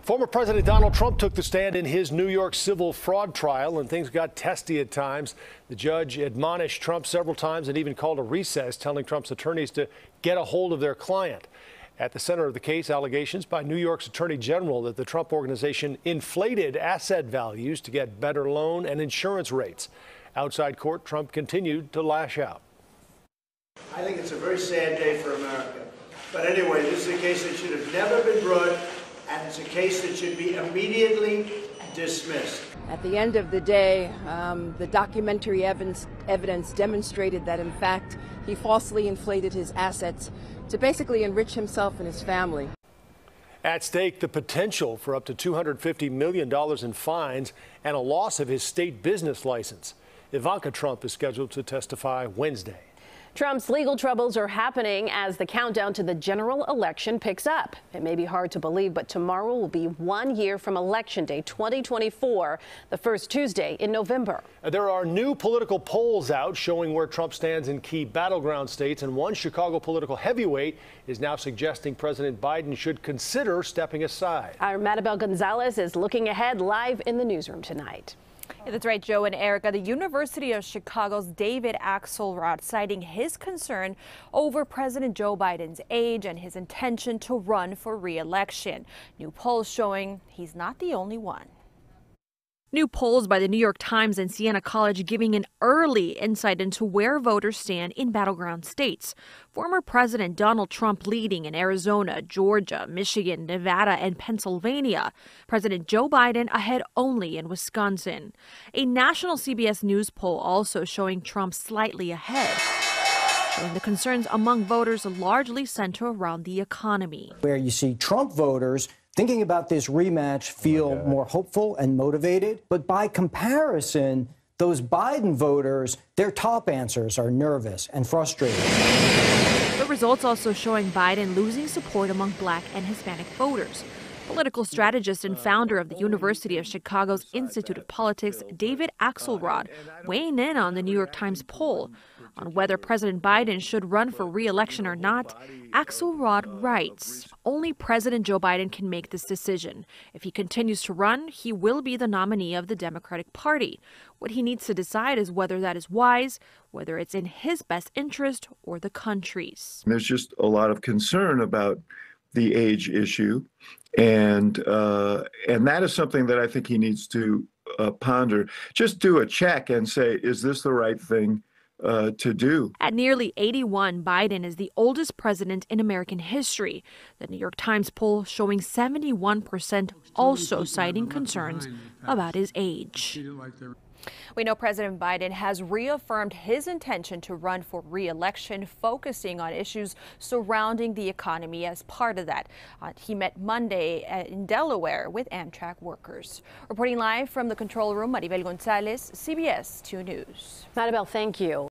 Former President Donald Trump took the stand in his New York civil fraud trial, and things got testy at times. The judge admonished Trump several times and even called a recess, telling Trump's attorneys to get a hold of their client. At the center of the case, allegations by New York's Attorney General that the Trump organization inflated asset values to get better loan and insurance rates. Outside court, Trump continued to lash out. I think it's a very sad day for America. But anyway, this is a case that should have never been brought, and it's a case that should be immediately dismissed. At the end of the day, the documentary evidence demonstrated that, in fact, he falsely inflated his assets to basically enrich himself and his family. At stake, the potential for up to $250 million in fines and a loss of his state business license. Ivanka Trump is scheduled to testify Wednesday. Trump's legal troubles are happening as the countdown to the general election picks up. It may be hard to believe, but tomorrow will be 1 year from Election Day 2024, the first Tuesday in November. There are new political polls out showing where Trump stands in key battleground states, and one Chicago political heavyweight is now suggesting President Biden should consider stepping aside. Our Marybel Gonzalez is looking ahead live in the newsroom tonight. Yeah, that's right, Joe and Erica. The University of Chicago's David Axelrod citing his concern over President Joe Biden's age and his intention to run for re-election. New polls showing he's not the only one. New polls by the New York Times and Siena College giving an early insight into where voters stand in battleground states. Former President Donald Trump leading in Arizona, Georgia, Michigan, Nevada, and Pennsylvania. President Joe Biden ahead only in Wisconsin. A national CBS News poll also showing Trump slightly ahead, showing the concerns among voters largely center around the economy. Where you see Trump voters thinking about this rematch feel more hopeful and motivated. But by comparison, those Biden voters, their top answers are nervous and frustrated. The results also showing Biden losing support among Black and Hispanic voters. Political strategist and founder of the University of Chicago's Institute of Politics, David Axelrod, weighing in on the New York Times poll. On whether President Biden should run for re-election or not, Axelrod writes, only President Joe Biden can make this decision. If he continues to run, he will be the nominee of the Democratic Party. What he needs to decide is whether that is wise, whether it's in his best interest or the country's. There's just a lot of concern about the age issue, and that is something that I think he needs to ponder. Just do a check and say, is this the right thing to do? At nearly 81, Biden is the oldest president in American history. The New York Times poll showing 71% also citing concerns about his age. We know President Biden has reaffirmed his intention to run for re-election, focusing on issues surrounding the economy as part of that. He met Monday in Delaware with Amtrak workers. Reporting live from the control room, Marybel Gonzalez, CBS 2 News. Marybel, thank you.